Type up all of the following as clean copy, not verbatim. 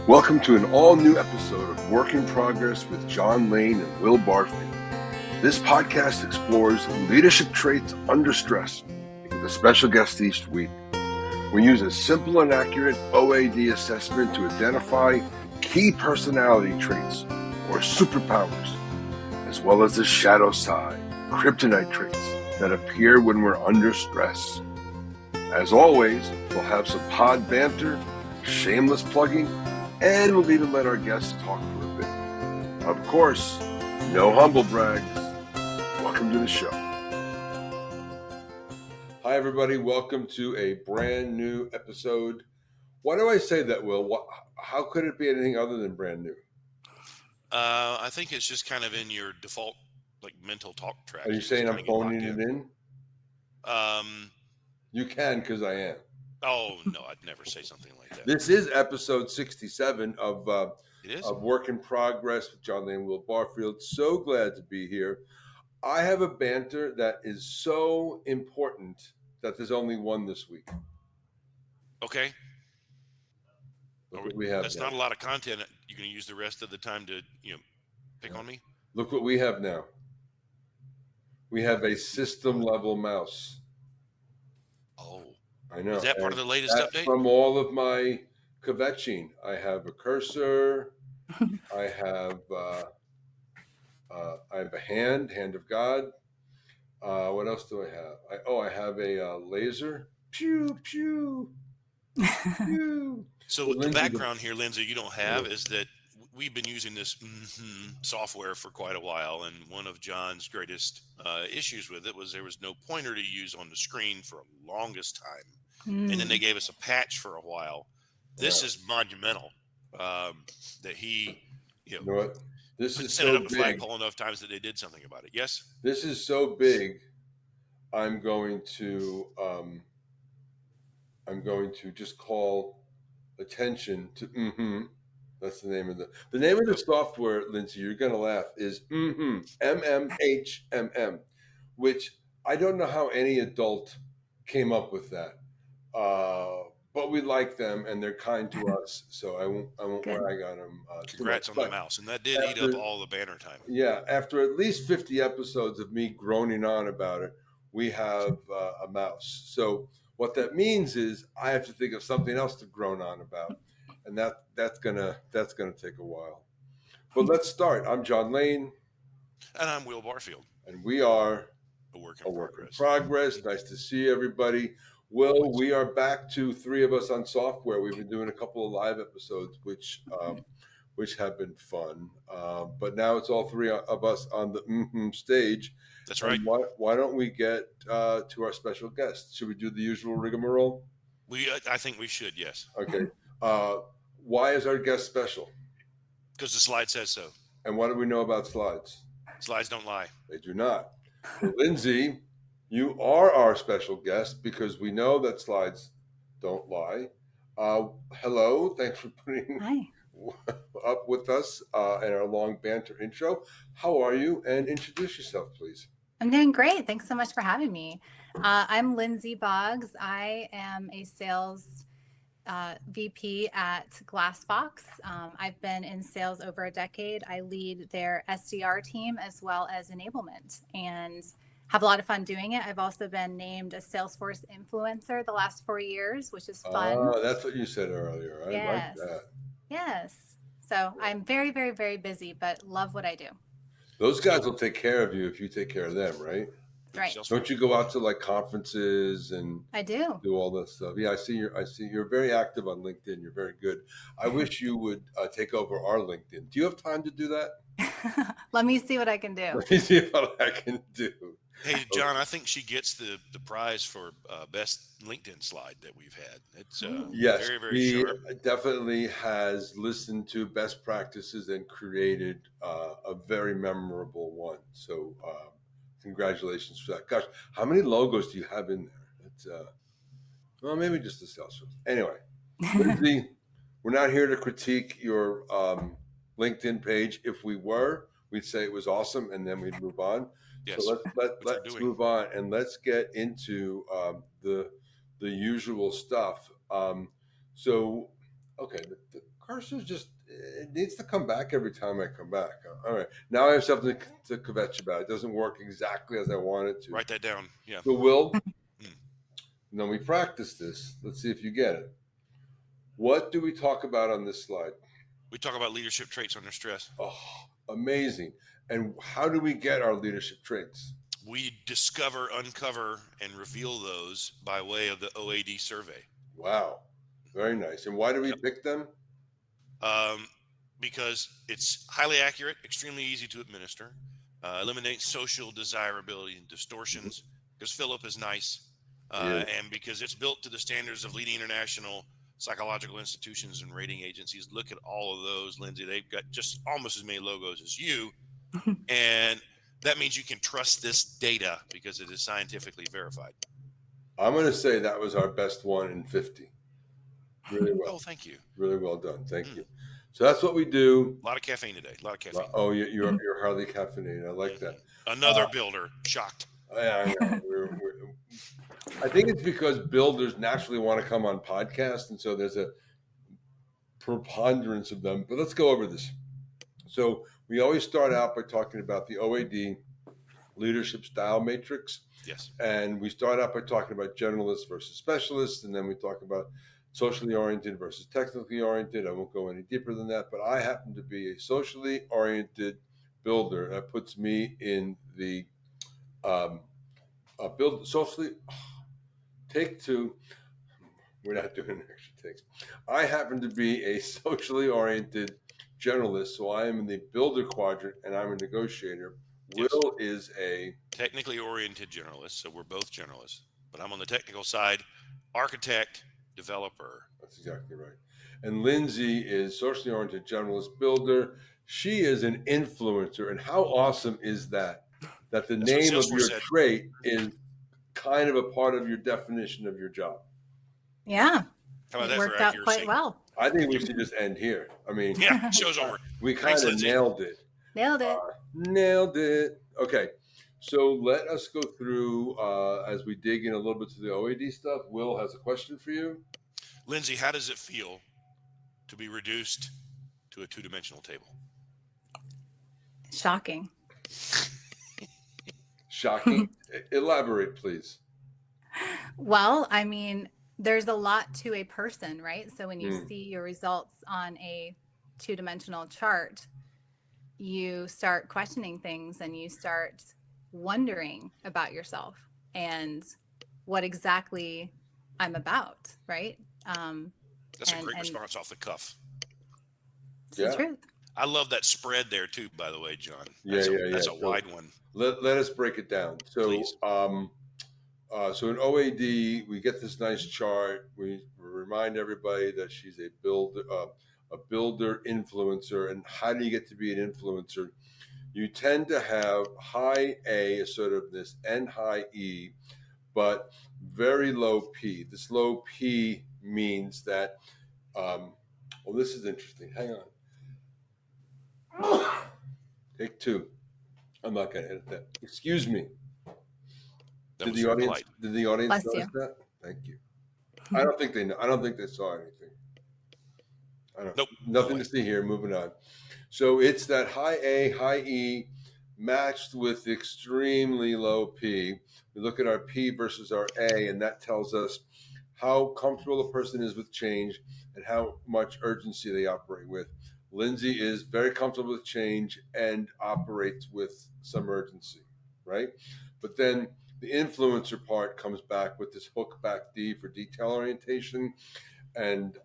Welcome to an all-new episode of Work in Progress with John Lane and Will Barfield. This podcast explores leadership traits under stress with a special guest each week. We use a simple and accurate OAD assessment to identify key personality traits or superpowers, as well as the shadow side, kryptonite traits that appear when we're under stress. As always, we'll have some pod banter, shameless plugging, and we'll even let our guests talk for a bit. Of course, no humble brags. Welcome to the show. Hi, everybody. Welcome to a brand new episode. Why do I say that, Will? How could it be anything other than brand new? I think it's just kind of in your default, mental talk track. Are you saying I'm phoning it in? Um, You can, because I am. Oh, no, I'd never say something like that. This is episode 67 of It is? Work in Progress with John Lane and Will Barfield. So glad to be here. I have a banter that is so important that there's only one this week. Okay. Look what we have That's now. not a lot of content. You're going to use the rest of the time to, pick on me? Look what we have now. We have a system level mouse. Oh. I know. Is that part of the latest update? From all of my kvetching. I have a cursor. I have a hand of God. What else do I have? I have a laser. Pew, pew, pew. So the background here, Lindsay, you don't have is that we've been using this software for quite a while, and one of John's greatest issues with it was there was no pointer to use on the screen for the longest time. And then they gave us a patch for a while. This is monumental. That he, you know what? This is sent so it up a big. flagpole enough times that they did something about it. Yes. This is so big. I'm going to just call attention to That's the name of the name of the software, Lindsay. You're going to laugh. Is MMHMM, which I don't know how any adult came up with that. But we like them and they're kind to us, so I won't rag on them. Congrats on the mouse, and that did eat up all the banner time. Yeah, after at least 50 episodes of me groaning on about it, we have a mouse. So what that means is I have to think of something else to groan on about, and that's gonna take a while. But let's start. I'm John Lane, and I'm Will Barfield, and we are a work in progress. Nice to see everybody. Will, we are back to three of us on software. We've been doing a couple of live episodes, which have been fun. But now it's all three of us on the stage. That's right. Why don't we get to our special guest? Should we do the usual rigmarole? I think we should, yes. Okay. Why is our guest special? Because the slide says so. And what do we know about slides? Slides don't lie. They do not. Well, Lindsay, you are our special guest because we know that slides don't lie. Hello. Thanks for putting up with us in our long banter intro. How are you? And introduce yourself, please. I'm doing great. Thanks so much for having me. I'm Lindsey Boggs. I am a sales VP at Glassbox. I've been in sales over a decade. I lead their SDR team as well as enablement and have a lot of fun doing it. I've also been named a Salesforce influencer the last 4 years, which is fun. Oh, that's what you said earlier. I like that. Yes. So I'm very, very, very busy, but love what I do. Those guys will take care of you if you take care of them, right? Right. Don't you go out to like conferences and I do all that stuff? Yeah, I see you're very active on LinkedIn. You're very good. I wish you would take over our LinkedIn. Do you have time to do that? Let me see what I can do. Let me see what I can do. Hey, John, I think she gets the prize for best LinkedIn slide that we've had. It's yes, very, very sharp. Definitely has listened to best practices and created a very memorable one. So congratulations for that. Gosh, how many logos do you have in there? It's well, maybe just the Salesforce. Anyway, Lindsay, we're not here to critique your LinkedIn page. If we were, we'd say it was awesome, and then we'd move on. Yes. So let's move on and let's get into the usual stuff. So, okay, the cursor's just, it needs to come back every time I come back. All right. Now I have something to kvetch about. It doesn't work exactly as I want it to. Write that down. Yeah. So, Will, Mm. then we practice this. Let's see if you get it. What do we talk about on this slide? We talk about leadership traits under stress. Oh, amazing. And how do we get our leadership traits? We discover, uncover, and reveal those by way of the OAD survey. Wow. Very nice. And why do we pick them? Because it's highly accurate, extremely easy to administer, eliminates social desirability and distortions, because Philip is nice, Yeah. and because it's built to the standards of leading international psychological institutions and rating agencies. Look at all of those, Lindsay. They've got just almost as many logos as you. And that means you can trust this data because it is scientifically verified. I'm going to say that was our best one in 50. Really well. Oh, thank you. Really well done. Thank you. So that's what we do. A lot of caffeine today. A lot of caffeine. Oh, you're hardly caffeinated. I like that. Another builder. Shocked. Yeah, I know. I think it's because builders naturally want to come on podcasts, and so there's a preponderance of them. But let's go over this. So we always start out by talking about the OAD leadership style matrix. Yes. And we start out by talking about generalists versus specialists, and then we talk about socially oriented versus technically oriented. I won't go any deeper than that, but I happen to be a socially oriented builder. That puts me in the build socially. Take two. We're not doing extra takes. I happen to be a socially oriented generalist, so I am in the builder quadrant, and I'm a negotiator. Yes. Will is a technically oriented generalist, so we're both generalists. But I'm on the technical side, architect, developer. That's exactly right. And Lindsay is socially oriented generalist builder. She is an influencer. And how awesome is that? That the name of your trait is kind of a part of your definition of your job. Yeah. How about it that worked for out accuracy? quite well. I think we should just end here. I mean, yeah, show's over. We kind of nailed it. Nailed it. Nailed it. Okay. So let us go through as we dig in a little bit to the OAD stuff. Will has a question for you. Lindsay, how does it feel to be reduced to a two-dimensional table? Shocking. Shocking. Elaborate, please. Well, I mean, there's a lot to a person, right? So when you see your results on a two-dimensional chart, you start questioning things and you start wondering about yourself and what exactly I'm about, right? That's a great response off the cuff. It's the truth. I love that spread there too, by the way, John. That's That's a wide one. Let us break it down. So, please. So in OAD, we get this nice chart. We remind everybody that she's a builder influencer. And how do you get to be an influencer? You tend to have high A assertiveness and high E, but very low P. This low P means that, well, this is interesting. Hang on. Take two. I'm not going to edit that. Excuse me. Did the audience notice that? Thank you. I don't think they know. I don't think they saw anything. Nope. Nothing to see here. Moving on. So it's that high A, high E matched with extremely low P. We look at our P versus our A, and that tells us how comfortable a person is with change and how much urgency they operate with. Lindsay is very comfortable with change and operates with some urgency, right? But then the influencer part comes back with this hook back D for detail orientation. And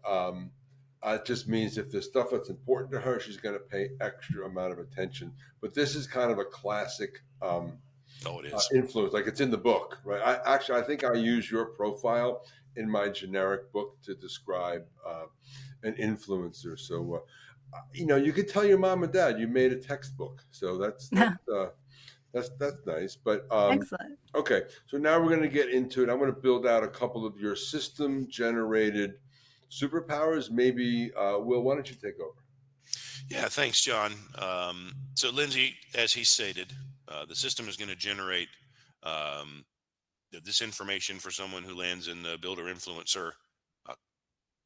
it just means if there's stuff that's important to her, she's going to pay extra amount of attention. But this is kind of a classic influence, like it's in the book, right? I think I use your profile in my generic book to describe an influencer. So, you could tell your mom and dad you made a textbook. So that's nice. But excellent. Okay, so now we're going to get into it. I'm going to build out a couple of your system-generated superpowers. Maybe, Will, why don't you take over? Yeah, thanks, John. So Lindsay, as he stated, the system is going to generate this information for someone who lands in the builder influencer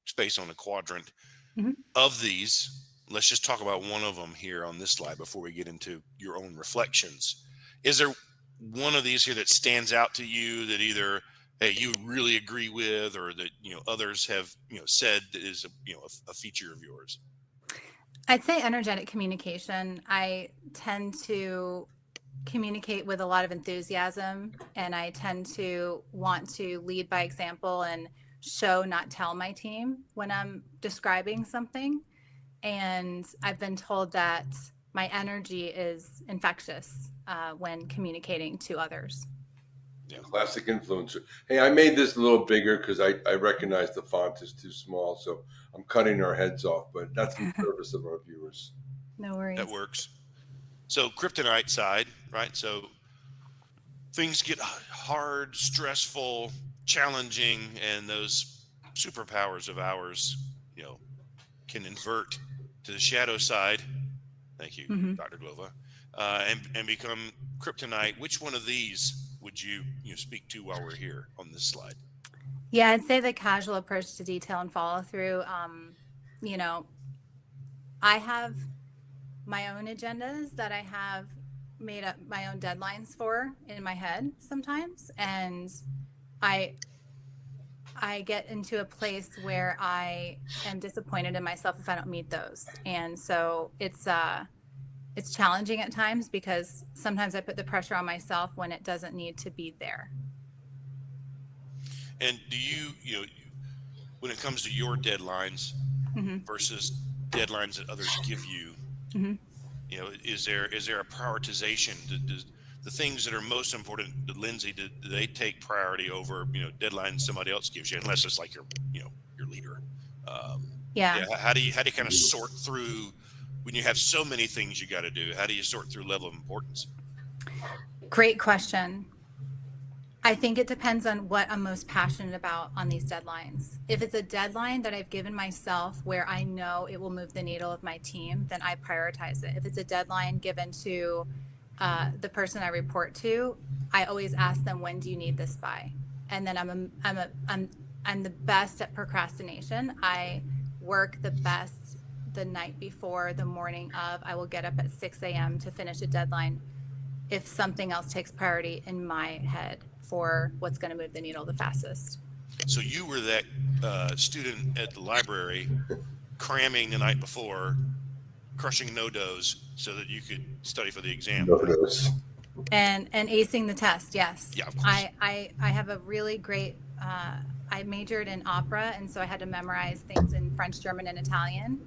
space on the quadrant. Mhm. Of these, let's just talk about one of them here on this slide before we get into your own reflections. Is there one of these here that stands out to you that either, hey, you really agree with, or that, others have, said that is a feature of yours? I'd say energetic communication. I tend to communicate with a lot of enthusiasm, and I tend to want to lead by example and show, not tell my team when I'm describing something. And I've been told that my energy is infectious when communicating to others. Yeah, classic influencer. Hey, I made this a little bigger because I recognize the font is too small, so I'm cutting our heads off, but that's in service of our viewers. No worries. That works. So kryptonite side, right? So things get hard, stressful, challenging, and those superpowers of ours, can invert to the shadow side. Thank you, Mm-hmm. Dr. Glova, and become kryptonite. Which one of these would you speak to while we're here on this slide? Yeah, I'd say the casual approach to detail and follow through. I have my own agendas that I have made up my own deadlines for in my head sometimes, and I I get into a place where I am disappointed in myself if I don't meet those. And so it's challenging at times because sometimes I put the pressure on myself when it doesn't need to be there. And do when it comes to your deadlines Mm-hmm. versus deadlines that others give you, Mm-hmm. is there a prioritization? Does the things that are most important to Lindsey, do they take priority over deadlines somebody else gives you, unless it's like your leader? Yeah. Yeah. How do you kind of sort through when you have so many things you got to do? How do you sort through level of importance? Great question. I think it depends on what I'm most passionate about on these deadlines. If it's a deadline that I've given myself where I know it will move the needle of my team, then I prioritize it. If it's a deadline given to the person I report to, I always ask them, when do you need this by? And then I'm the best at procrastination. I work the best the night before, the morning of. I will get up at 6 a.m. to finish a deadline if something else takes priority in my head for what's going to move the needle the fastest. So you were that student at the library cramming the night before, crushing no-dos so that you could study for the exam, right? And acing the test, yes. Yeah, of course. I have a really great I majored in opera, and so I had to memorize things in French, German, and Italian.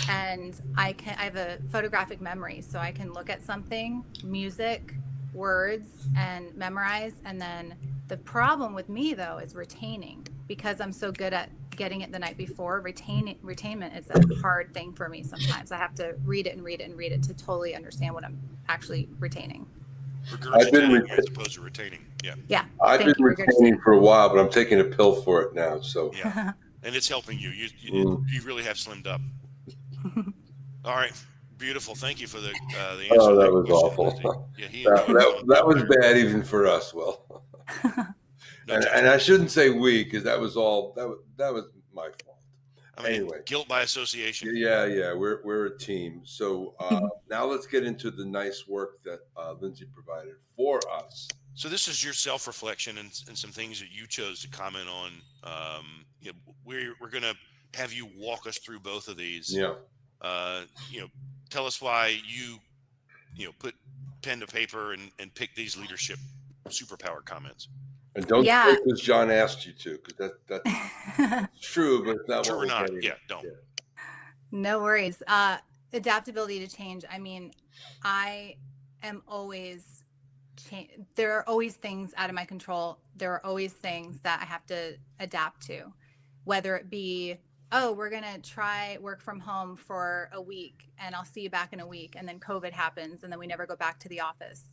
And I have a photographic memory, so I can look at something, music, words, and memorize. And then the problem with me though is retaining, because I'm so good at getting it the night before. Retainment is a hard thing for me sometimes. I have to read it and read it and read it to totally understand what I'm actually retaining. Regurgitating as opposed to retaining. Yeah. Yeah. I've been retaining for a while, but I'm taking a pill for it now. So yeah, and it's helping you. You really have slimmed up. All right, beautiful. Thank you for the answer. Oh, that to was question, awful. Yeah, that was bad even for us. Well, no, and I shouldn't say we, because that was my fault. I mean, Anyway, guilt by association. Yeah, we're a team. So now let's get into the nice work that Lindsey provided for us. So this is your self-reflection and some things that you chose to comment on. We're going to have you walk us through both of these. Yeah. Tell us why you put pen to paper and pick these leadership superpower comments. And don't say because John asked you to, because that's true, but it's not true what or we're not. getting. Yeah, don't. Yeah. No worries. Adaptability to change. I mean, I am always there are always things out of my control. There are always things that I have to adapt to, whether it be, oh, we're going to try work from home for a week and I'll see you back in a week. And then COVID happens and then we never go back to the office.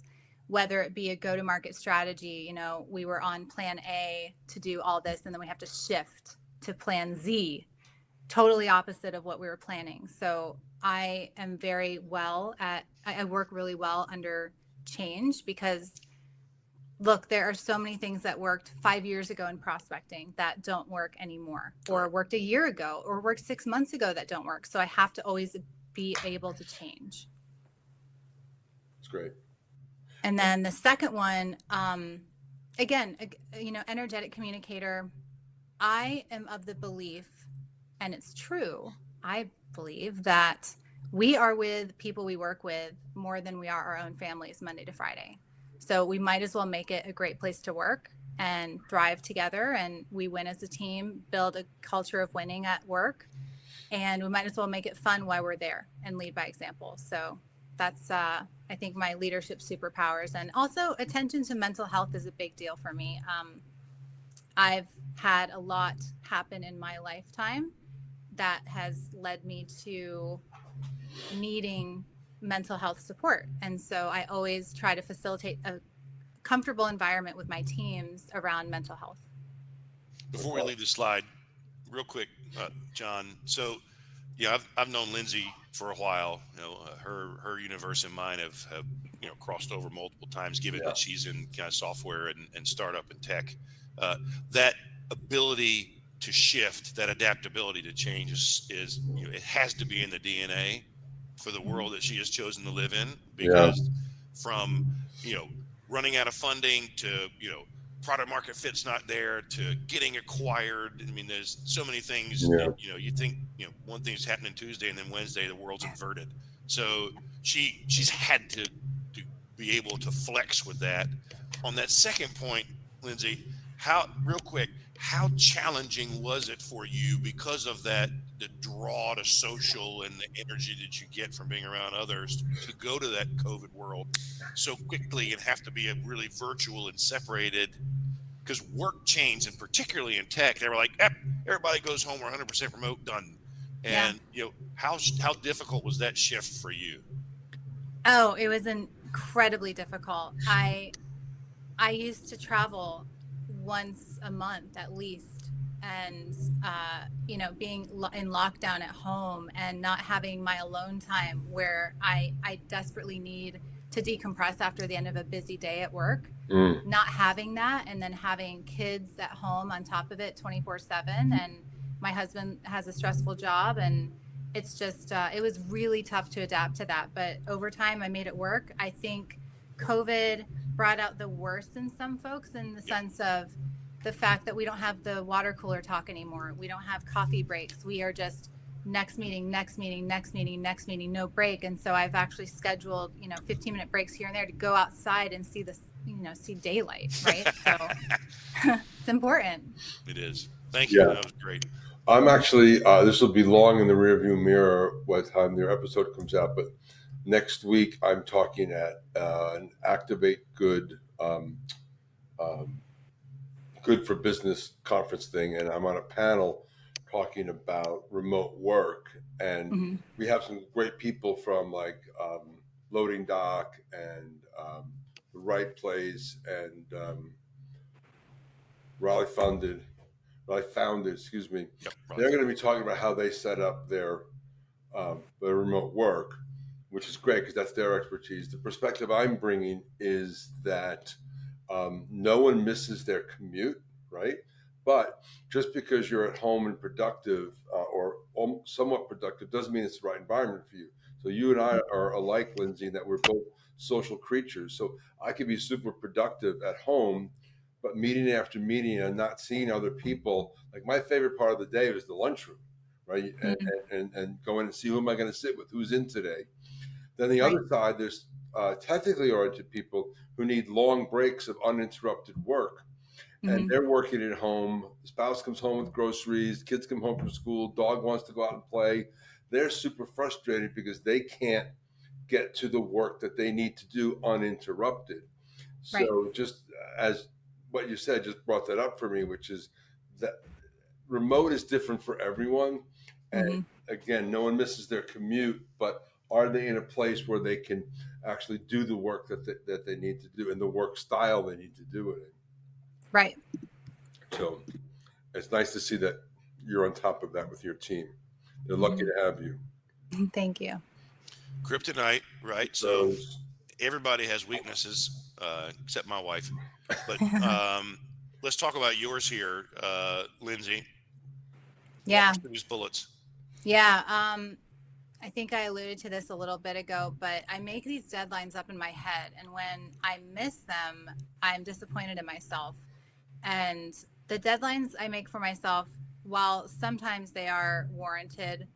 Whether it be a go-to-market strategy, we were on plan A to do all this and then we have to shift to plan Z, totally opposite of what we were planning. So I am I work really well under change because look, there are so many things that worked 5 years ago in prospecting that don't work anymore, or Right. worked a year ago, or worked 6 months ago that don't work. So I have to always be able to change. It's great. And then the second one, again, energetic communicator. I am of the belief, and it's true, I believe that we are with people we work with more than we are our own families Monday to Friday. So we might as well make it a great place to work and thrive together. And we win as a team, build a culture of winning at work. And we might as well make it fun while we're there and lead by example. So that's, I think, my leadership superpowers. And also, attention to mental health is a big deal for me. I've had a lot happen in my lifetime that has led me to needing mental health support. And so I always try to facilitate a comfortable environment with my teams around mental health. Before we leave the slide, real quick, John. So, yeah, I've known Lindsay for a while. Her universe and mine have crossed over multiple times, given Yeah. that she's in kind of software and startup and tech. That ability to shift, that adaptability to change is it has to be in the DNA for the world that she has chosen to live in, Yeah. because from running out of funding to product market fit's not there to getting acquired. I mean, there's so many things. Yeah. You think one thing's happening Tuesday and then Wednesday the world's inverted. So she's had to be able to flex with that. On that second point, Lindsay, how challenging was it for you because of that, the draw to social and the energy that you get from being around others, to go to that COVID world so quickly and have to be a really virtual and separated? Because work changed, and particularly in tech, they were like, everybody goes home, we're 100% remote, done. Yeah. And how difficult was that shift for you? Oh, it was incredibly difficult. I used to travel once a month at least, and being in lockdown at home and not having my alone time where I desperately need to decompress after the end of a busy day at work. Not having that, and then having kids at home on top of it 24/7, and my husband has a stressful job, and it's just it was really tough to adapt to that. But over time I made it work. I think COVID brought out the worst in some folks, in the sense of the fact that we don't have the water cooler talk anymore. We don't have coffee breaks. We are just next meeting, next meeting, next meeting, next meeting, no break. And so I've actually scheduled 15-minute breaks here and there to go outside and see this, see daylight, right? So it's important. It is. Thank you. Yeah. That was great. I'm actually, this will be long in the rearview mirror by the time your episode comes out, but next week I'm talking at an Activate Good, Good for Business conference thing, and I'm on a panel talking about remote work, and we have some great people from like Loading Dock and The Right Place and Raleigh Founded, excuse me. Yep, They're going to be talking about how they set up their remote work, which is great because that's their expertise. The perspective I'm bringing is that no one misses their commute, right? But just because you're at home and productive or somewhat productive doesn't mean it's the right environment for you. So you and I are alike, Lindsay, in that we're both social creatures. So I could be super productive at home, but meeting after meeting and not seeing other people. Like my favorite part of the day is the lunchroom, right? And going and see who am I going to sit with, who's in today. Then the other side, there's technically oriented people who need long breaks of uninterrupted work. And they're working at home. The spouse comes home with groceries, kids come home from school, dog wants to go out and play. They're super frustrated because they can't get to the work that they need to do uninterrupted. So just as what you said just brought that up for me, which is that remote is different for everyone. And again, no one misses their commute, but are they in a place where they can actually do the work that they need to do and the work style they need to do it in? Right. So it's nice to see that you're on top of that with your team. They're lucky to have you. Thank you. Kryptonite, right? So everybody has weaknesses, except my wife. But let's talk about yours here, Lindsay. Walk Yeah. us through these bullets. Yeah. I think I alluded to this a little bit ago, but I make these deadlines up in my head. And when I miss them, I'm disappointed in myself. And the deadlines I make for myself, while sometimes they are warranted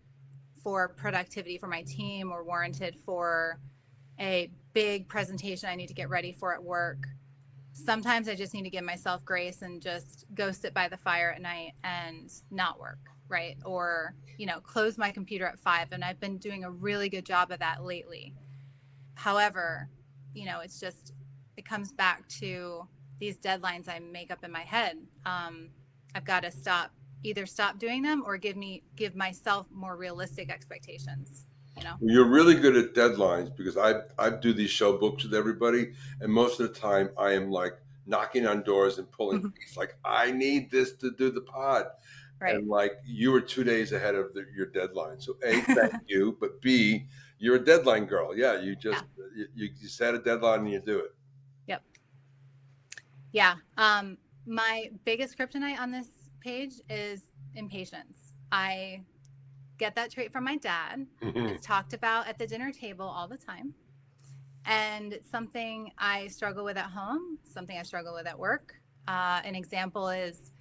for productivity for my team or warranted for a big presentation I need to get ready for at work, sometimes I just need to give myself grace and just go sit by the fire at night and not work, right? Or, close my computer at 5. And I've been doing a really good job of that lately. However, it's just, it comes back to these deadlines I make up in my head. I've got to either stop doing them or give myself more realistic expectations. You're really good at deadlines because I do these show books with everybody, and most of the time I am like knocking on doors and pulling teeth. Like, I need this to do the pod, Right. and like you were 2 days ahead of your deadline. So A, thank you, but B, you're a deadline girl. Yeah, you just you set a deadline and you do it. Yep. Yeah. My biggest kryptonite on this page is impatience. I get that trait from my dad. It's talked about at the dinner table all the time. And it's something I struggle with at home, something I struggle with at work. An example is,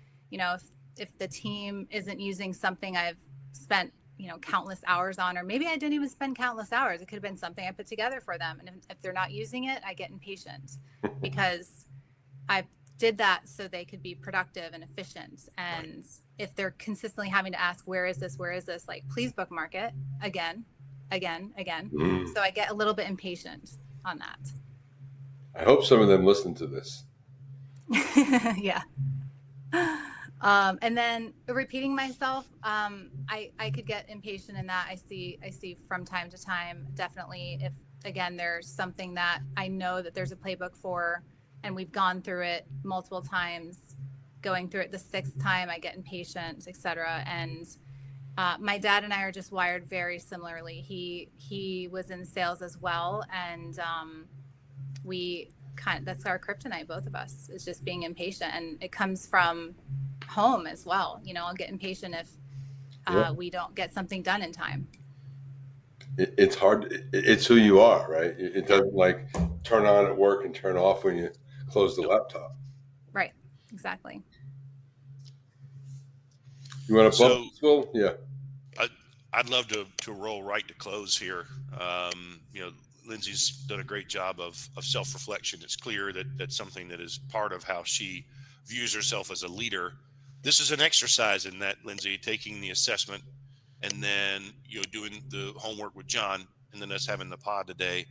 if the team isn't using something I've spent, countless hours on, or maybe I didn't even spend countless hours. It could have been something I put together for them. And if they're not using it, I get impatient because I did that so they could be productive and efficient. And if they're consistently having to ask, where is this? Where is this? Like, please bookmark it again. So I get a little bit impatient on that. I hope some of them listen to this. Yeah. And then repeating myself, I could get impatient in that. I see from time to time, definitely, if again there's something that I know that there's a playbook for and we've gone through it multiple times, going through it the 6th time I get impatient, etc. And my dad and I are just wired very similarly. He was in sales as well, and that's our kryptonite, both of us, is just being impatient. And it comes from home as well. I'll get impatient if we don't get something done in time. It's hard. It's who you are, right? It doesn't like turn on at work and turn off when you close the laptop. Right. Exactly. You want to bump So this, Will? Yeah. I'd love to roll right to close here. Lindsay's done a great job of self-reflection. It's clear that that's something that is part of how she views herself as a leader. This is an exercise in that, Lindsay, taking the assessment and then doing the homework with John, and then us having the pod today.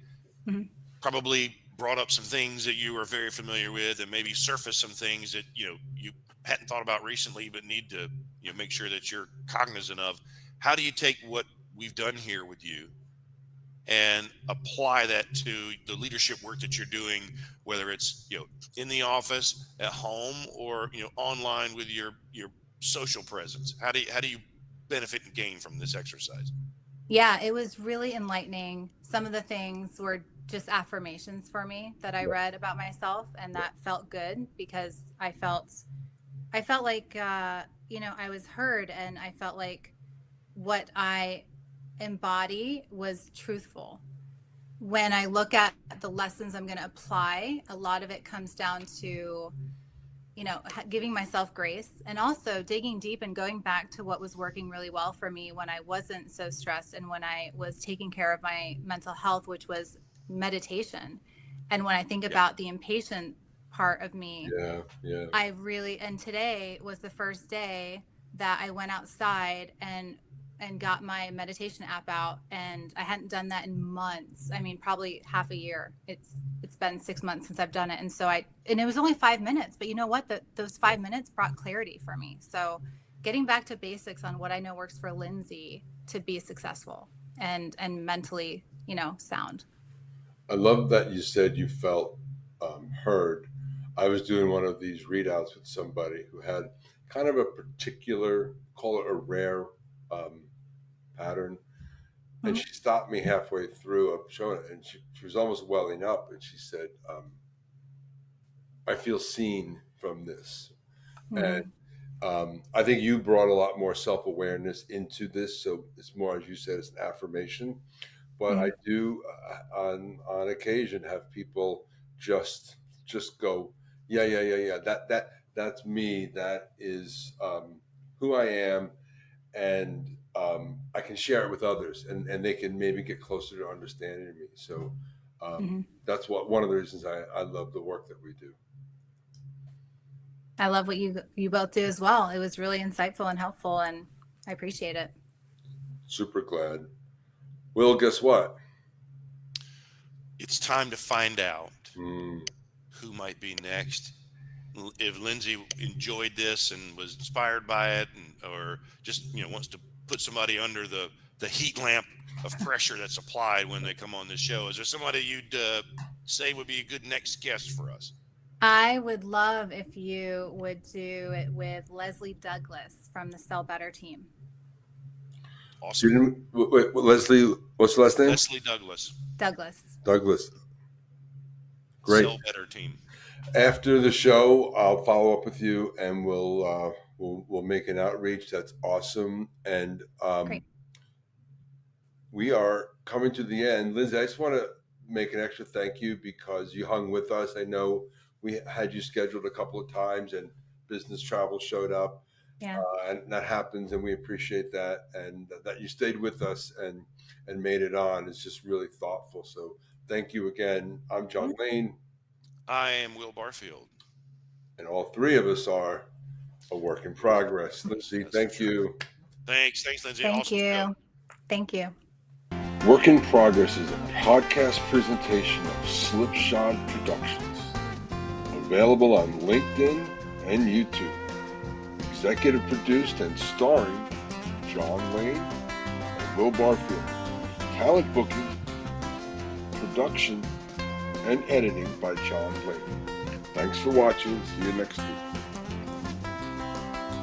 Mm-hmm. Probably brought up some things that you are very familiar with, and maybe surfaced some things that you hadn't thought about recently, but need to make sure that you're cognizant of. How do you take what we've done here with you and apply that to the leadership work that you're doing, whether it's in the office, at home, or online with your social presence? How do you benefit and gain from this exercise? Yeah, it was really enlightening. Some of the things were just affirmations for me that I read about myself, and that felt good because I felt like I was heard, and I felt like what I embody was truthful. When I look at the lessons I'm going to apply, a lot of it comes down to giving myself grace, and also digging deep and going back to what was working really well for me when I wasn't so stressed and when I was taking care of my mental health, which was meditation. And when I think about the impatient part of me, and today was the first day that I went outside and got my meditation app out, and I hadn't done that in months. I mean, probably half a year. It's been 6 months since I've done it. And so and it was only 5 minutes, but you know what? Those 5 minutes brought clarity for me. So getting back to basics on what I know works for Lindsay to be successful and mentally, sound. I love that you said you felt heard. I was doing one of these readouts with somebody who had kind of a particular, call it a rare pattern. And she stopped me halfway through of showing it, and she was almost welling up, and she said, I feel seen from this. And Mhm. I think you brought a lot more self-awareness into this. So it's more, as you said, it's an affirmation. But I Mhm. do, on occasion, have people just go, yeah, yeah, yeah, yeah. That's me. That is who I am, and I can share it with others, and they can maybe get closer to understanding me. So Mhm. that's one of the reasons I love the work that we do. I love what you both do as well. It was really insightful and helpful, and I appreciate it. Super glad. Will, guess what? It's time to find out Mm, who might be next. If Lindsay enjoyed this and was inspired by it, or just wants to put somebody under the heat lamp of pressure that's applied when they come on this show, is there somebody you'd say would be a good next guest for us? I would love if you would do it with Leslie Douglas from the Sell Better team. Awesome. wait, Leslie, what's the last name? Leslie Douglas, Douglas. Douglas. Great. Sell Better team. After the show, I'll follow up with you, and we'll make an outreach. That's awesome. And Great. we are coming to the end. Lindsay, I just want to make an extra thank you because you hung with us. I know we had you scheduled a couple of times, and business travel showed up, Yeah. and that happens, and we appreciate that. And that you stayed with us and made it on is just really thoughtful. So thank you again. I'm John Lane, I am Will Barfield. and all three of us are a work in progress. Lindsay, That's thank true. you. Thanks, Lindsay. Thank Awesome show. you. Thank you. Work in Progress is a podcast presentation of Slipshod Productions, available on LinkedIn and YouTube. Executive produced and starring John Lane and Will Barfield. Talent booking, production, and editing by John Lane. Thanks for watching. See you next week.